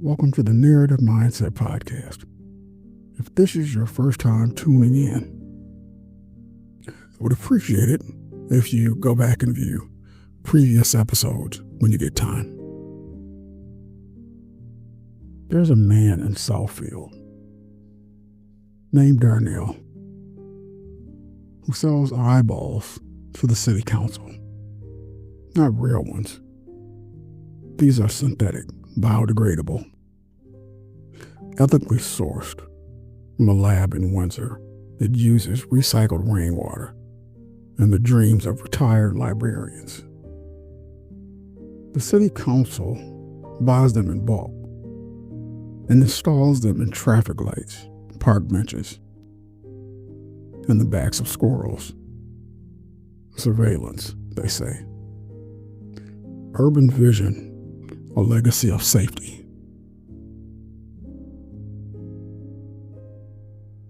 Welcome to the Narrative Mindset Podcast. If this is your first time tuning in, I would appreciate it if you go back and view previous episodes when you get time. There's a man in Southfield named Darnell who sells eyeballs to the city council. Not real ones. These are synthetic, biodegradable, ethically sourced from a lab in Windsor that uses recycled rainwater and the dreams of retired librarians. The city council buys them in bulk and installs them in traffic lights, park benches, and the backs of squirrels. Surveillance, they say. Urban vision, a legacy of safety.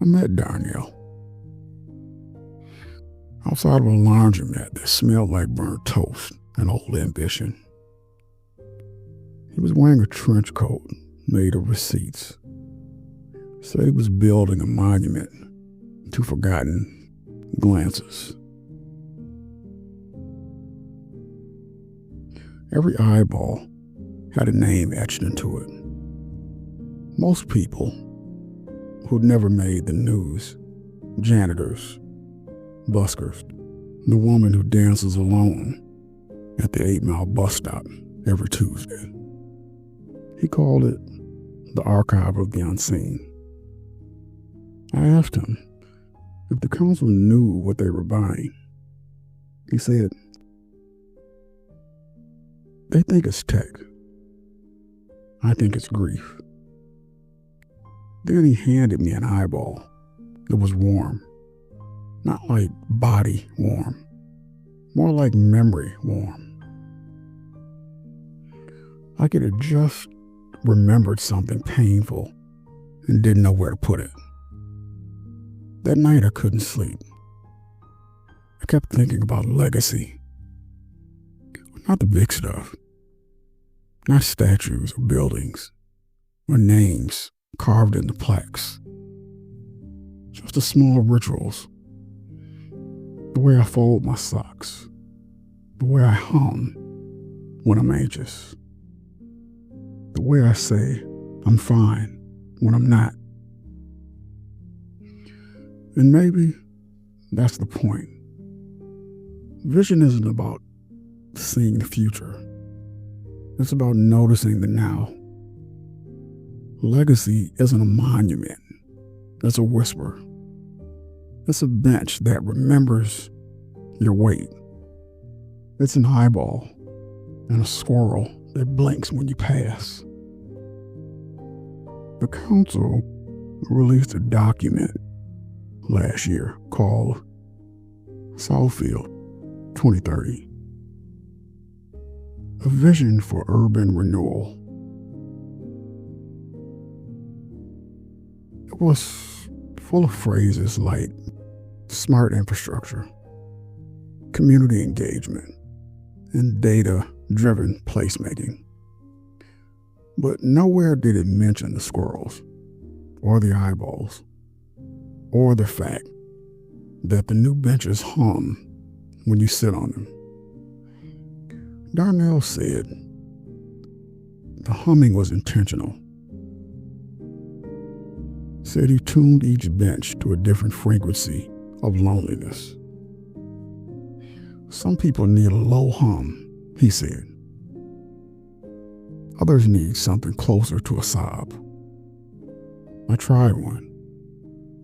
I met Darnell outside of a laundromat that smelled like burnt toast and old ambition. He was wearing a trench coat made of receipts. Said he was building a monument to forgotten glances. Every eyeball had a name etched into it. Most people who'd never made the news, janitors, buskers, the woman who dances alone at the 8 Mile bus stop every Tuesday. He called it the archive of the unseen. I asked him if the council knew what they were buying. He said, "They think it's tech. I think it's grief." Then he handed me an eyeball. It was warm. Not like body warm. More like memory warm. Like it had just remembered something painful and didn't know where to put it. That night I couldn't sleep. I kept thinking about legacy. Not the big stuff. Not statues or buildings or names carved into plaques. Just the small rituals. The way I fold my socks. The way I hum when I'm anxious. The way I say I'm fine when I'm not. And maybe that's the point. Vision isn't about seeing the future. It's about noticing the now. Legacy isn't a monument. It's a whisper. It's a bench that remembers your weight. It's an eyeball and a squirrel that blinks when you pass. The council released a document last year called Southfield 2030. A vision for urban renewal. It was full of phrases like smart infrastructure, community engagement, and data-driven placemaking. But nowhere did it mention the squirrels, or the eyeballs, or the fact that the new benches hum when you sit on them. Darnell said the humming was intentional. Said he tuned each bench to a different frequency of loneliness. Some people need a low hum, he said. Others need something closer to a sob. I tried one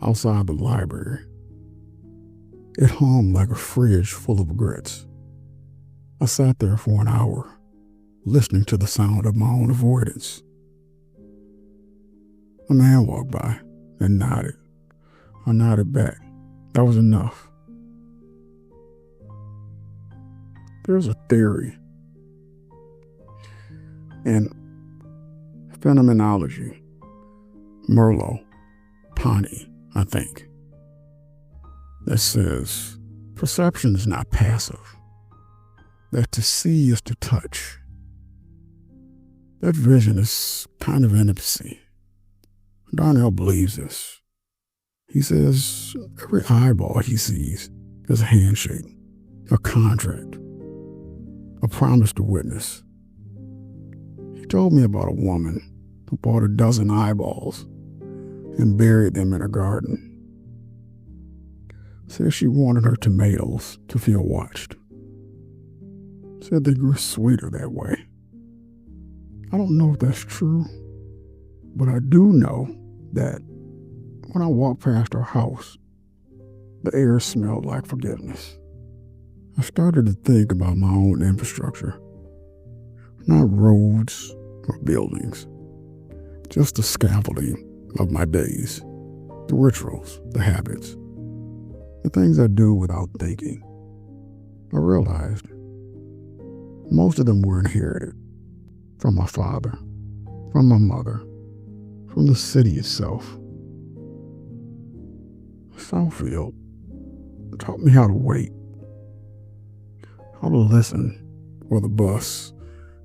outside the library. It hummed like a fridge full of regrets. I sat there for an hour, listening to the sound of my own avoidance. A man walked by and nodded. I nodded back. That was enough. There's a theory in phenomenology, Merleau-Ponty, I think, that says perception is not passive, that to see is to touch, That vision is kind of intimacy. Darnell believes this. He says every eyeball he sees is a handshake, a contract, a promise to witness. He told me about a woman who bought a dozen eyeballs and buried them in her garden. Said she wanted her tomatoes to feel watched. Said they grew sweeter that way. I don't know if that's true, but I do know that when I walked past her house, the air smelled like forgiveness. I started to think about my own infrastructure, not roads or buildings, just the scaffolding of my days, the rituals, the habits, the things I do without thinking. I realized most of them were inherited from my father, from my mother, from the city itself. Southfield taught me how to wait, how to listen for the bus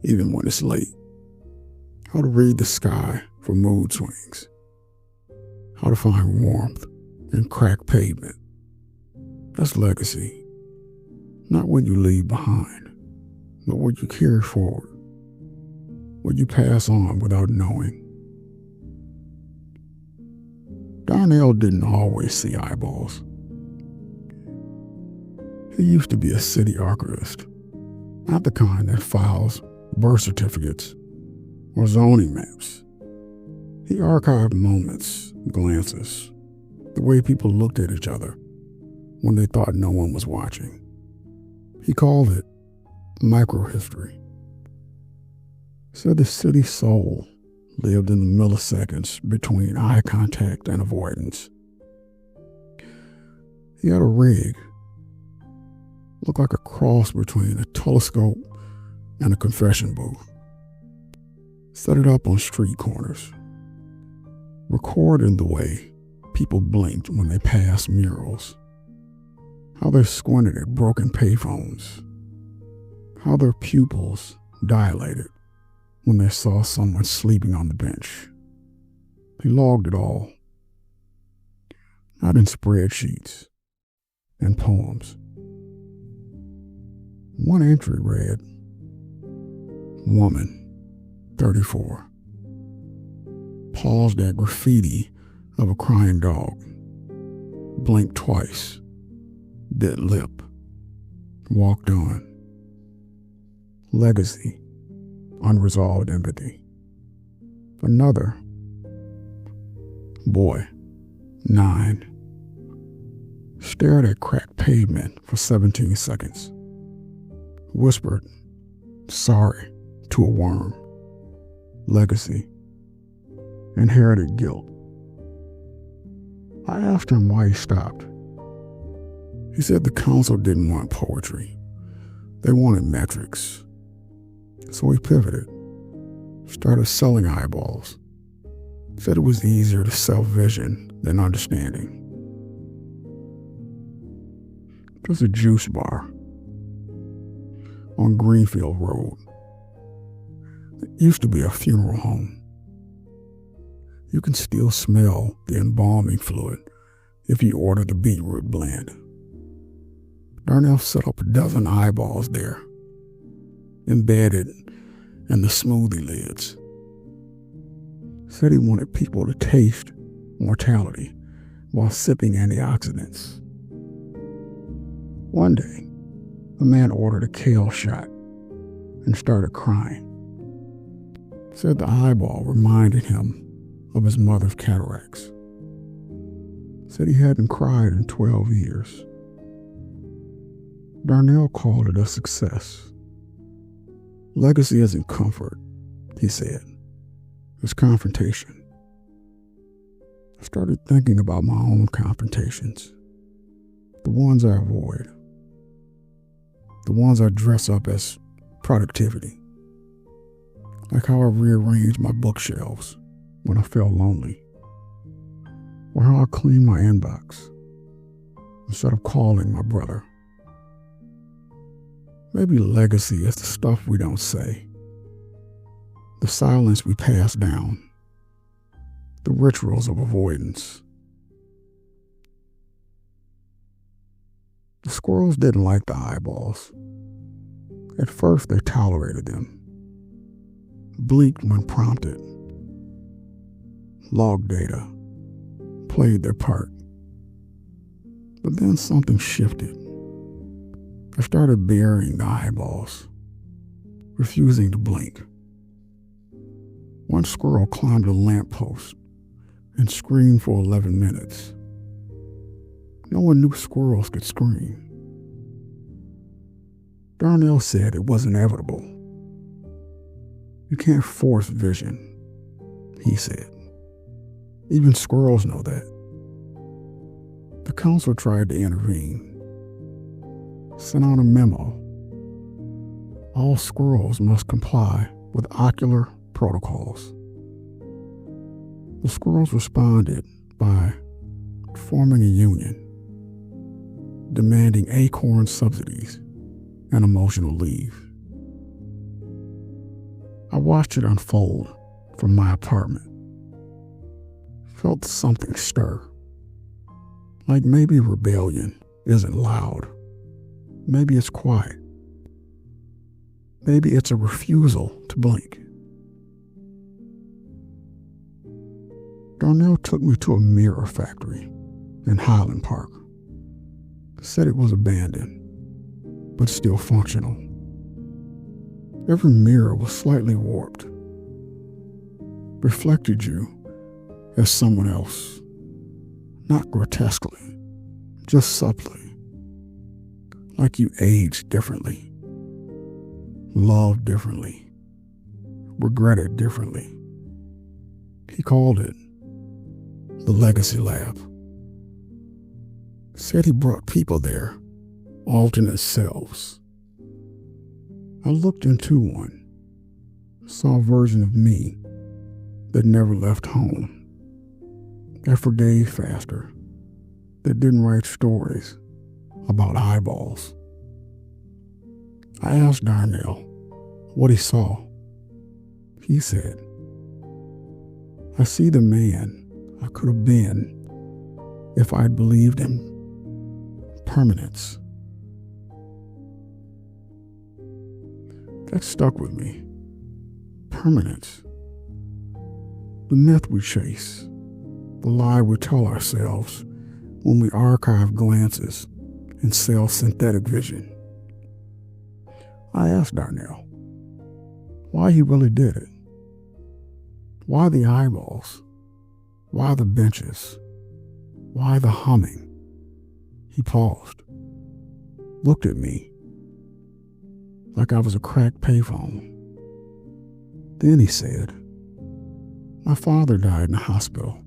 even when it's late, how to read the sky for mood swings, how to find warmth in cracked pavement. That's legacy, not what you leave behind, but what you carry forward, what you pass on without knowing. Darnell didn't always see eyeballs. He used to be a city archivist, not the kind that files birth certificates or zoning maps. He archived moments, glances, the way people looked at each other when they thought no one was watching. He called it microhistory. Said the city's soul lived in the milliseconds between eye contact and avoidance. He had a rig, looked like a cross between a telescope and a confession booth. Set it up on street corners, recording the way people blinked when they passed murals, how they squinted at broken payphones, how their pupils dilated when they saw someone sleeping on the bench. He logged it all, not in spreadsheets and poems. One entry read, "Woman, 34, paused at graffiti of a crying dog, blinked twice, bit lip, walked on. Legacy, unresolved empathy." Another, boy, 9, stared at cracked pavement for 17 seconds, whispered, "Sorry," to a worm. Legacy, inherited guilt. I asked him why he stopped. He said the council didn't want poetry. They wanted metrics. So he pivoted, started selling eyeballs. Said it was easier to sell vision than understanding. There's a juice bar on Greenfield Road. It used to be a funeral home. You can still smell the embalming fluid if you order the beetroot blend. Darnell set up a dozen eyeballs there, embedded in the smoothie lids. Said he wanted people to taste mortality while sipping antioxidants. One day, a man ordered a kale shot and started crying. Said the eyeball reminded him of his mother's cataracts. Said he hadn't cried in 12 years. Darnell called it a success. Legacy isn't comfort, he said. It's confrontation. I started thinking about my own confrontations. The ones I avoid. The ones I dress up as productivity. Like how I rearranged my bookshelves when I felt lonely. Or how I cleaned my inbox instead of calling my brother. Maybe legacy is the stuff we don't say, the silence we pass down, the rituals of avoidance. The squirrels didn't like the eyeballs. At first, they tolerated them, bleaked when prompted. Log data played their part. But then something shifted. I started burying the eyeballs, refusing to blink. One squirrel climbed a lamppost and screamed for 11 minutes. No one knew squirrels could scream. Darnell said it was inevitable. You can't force vision, he said. Even squirrels know that. The council tried to intervene, sent out a memo. All squirrels must comply with ocular protocols. The squirrels responded by forming a union, demanding acorn subsidies and emotional leave. I watched it unfold from my apartment. Felt something stir. Like maybe rebellion isn't loud. Maybe it's quiet. Maybe it's a refusal to blink. Darnell took me to a mirror factory in Highland Park. Said it was abandoned, but still functional. Every mirror was slightly warped, reflected you as someone else, not grotesquely, just subtly, like you aged differently, loved differently, regretted differently. He called it the Legacy Lab. Said he brought people there, alternate selves. I looked into one, saw a version of me that never left home, that forgave faster, that didn't write stories about eyeballs. I asked Darnell what he saw. He said, I see the man I could have been if I'd believed in permanence. That stuck with me. Permanence. The myth we chase, the lie we tell ourselves when we archive glances and sell synthetic vision. I asked Darnell why he really did it. Why the eyeballs? Why the benches? Why the humming? He paused, looked at me like I was a cracked payphone. Then he said, my father died in a hospital.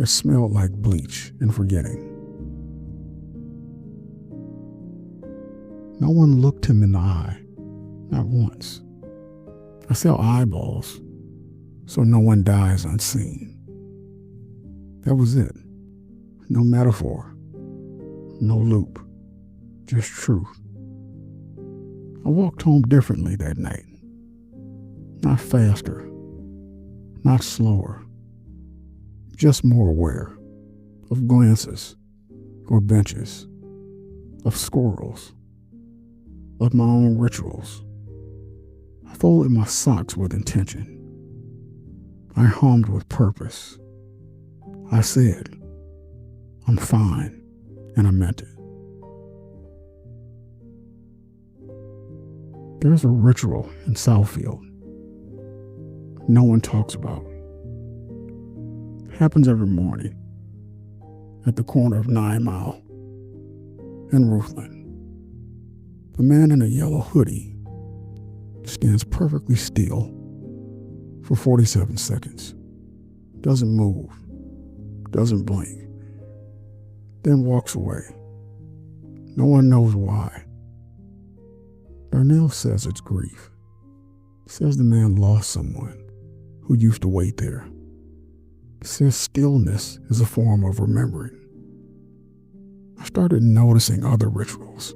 It smelled like bleach and forgetting. No one looked him in the eye, not once. I sell eyeballs, so no one dies unseen. That was it. No metaphor, no loop, just truth. I walked home differently that night. Not faster, not slower, just more aware of glances or benches, of squirrels, of my own rituals. I folded my socks with intention. I hummed with purpose. I said, I'm fine, and I meant it. There's a ritual in Southfield no one talks about. It happens every morning at the corner of 9 Mile and Ruthland. The man in a yellow hoodie stands perfectly still for 47 seconds, doesn't move, doesn't blink, then walks away. No one knows why. Darnell says it's grief. Says the man lost someone who used to wait there. Says stillness is a form of remembering. I started noticing other rituals.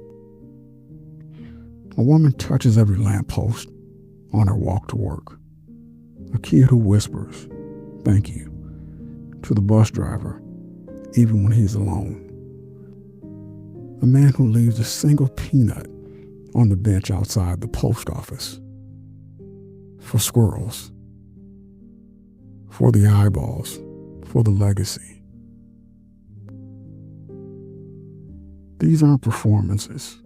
A woman touches every lamppost on her walk to work. A kid who whispers, "Thank you," to the bus driver, even when he's alone. A man who leaves a single peanut on the bench outside the post office. For squirrels. For the eyeballs. For the legacy. These aren't performances.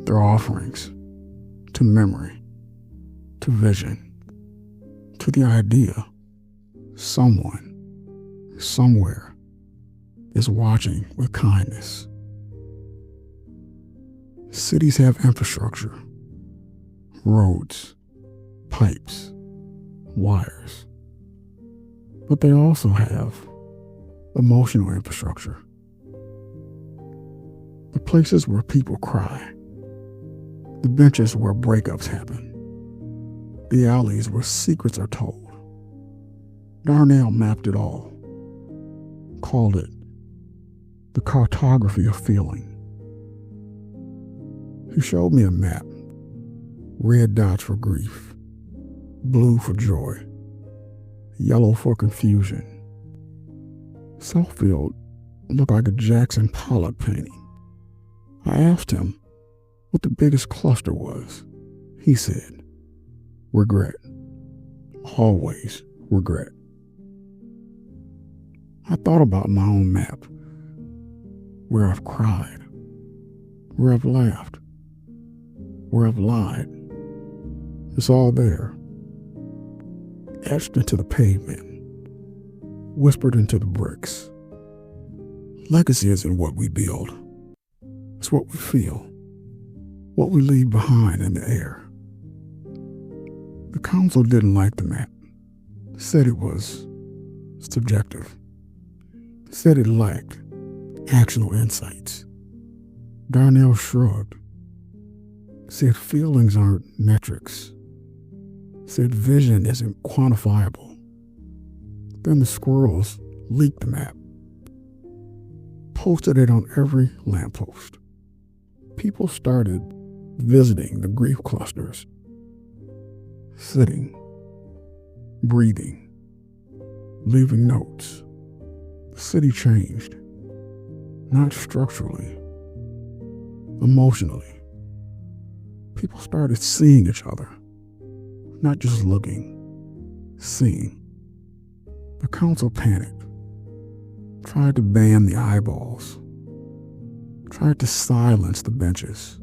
They're offerings to memory, to vision, to the idea someone, somewhere is watching with kindness. Cities have infrastructure, roads, pipes, wires, but they also have emotional infrastructure. The places where people cry, the benches where breakups happen, the alleys where secrets are told. Darnell mapped it all, called it the cartography of feeling. He showed me a map, red dots for grief, blue for joy, yellow for confusion. Southfield looked like a Jackson Pollock painting. I asked him what the biggest cluster was. He said, regret. Always regret. I thought about my own map, where I've cried, where I've laughed, where I've lied. It's all there, etched into the pavement, whispered into the bricks. Legacy isn't what we build. It's what we feel, what we leave behind in the air. The council didn't like the map, said it was subjective, said it lacked actionable insights. Darnell shrugged, said feelings aren't metrics, said vision isn't quantifiable. Then the squirrels leaked the map, posted it on every lamppost. People started visiting the grief clusters, sitting, breathing, leaving notes. The city changed, not structurally, emotionally. People started seeing each other, not just looking, seeing. The council panicked, tried to ban the eyeballs, tried to silence the benches,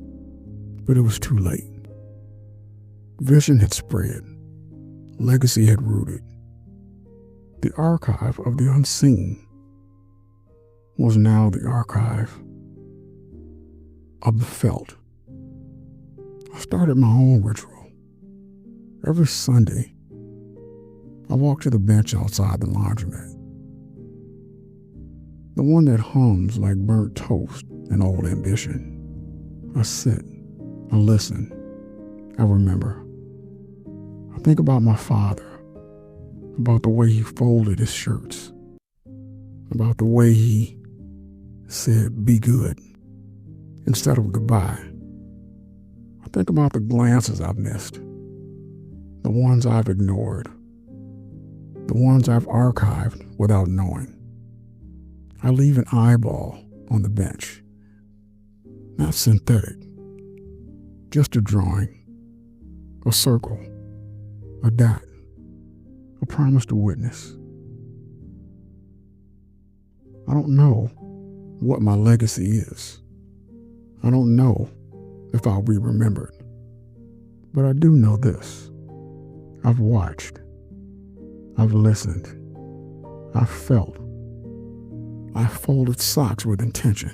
but it was too late. Vision had spread, legacy had rooted. The archive of the unseen was now the archive of the felt. I started my own ritual. Every Sunday, I walk to the bench outside the laundromat, the one that hums like burnt toast and old ambition. I sit, I listen, I remember. I think about my father, about the way he folded his shirts, about the way he said, "Be good," instead of goodbye. I think about the glances I've missed, the ones I've ignored, the ones I've archived without knowing. I leave an eyeball on the bench, not synthetic, just a drawing, a circle, a dot, a promise to witness. I don't know what my legacy is. I don't know if I'll be remembered. But I do know this. I've watched. I've listened. I've felt. I've folded socks with intention.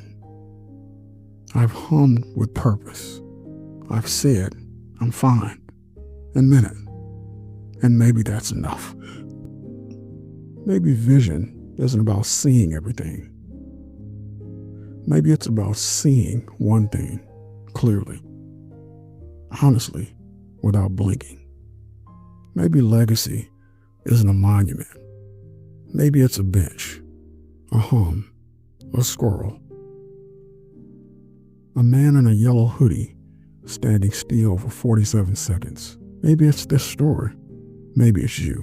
I've hummed with purpose. I've said, "I'm fine," and meant it. And maybe that's enough. Maybe vision isn't about seeing everything. Maybe it's about seeing one thing clearly, honestly, without blinking. Maybe legacy isn't a monument. Maybe it's a bench, a hum, a squirrel, a man in a yellow hoodie standing still for 47 seconds. Maybe it's this story. Maybe it's you.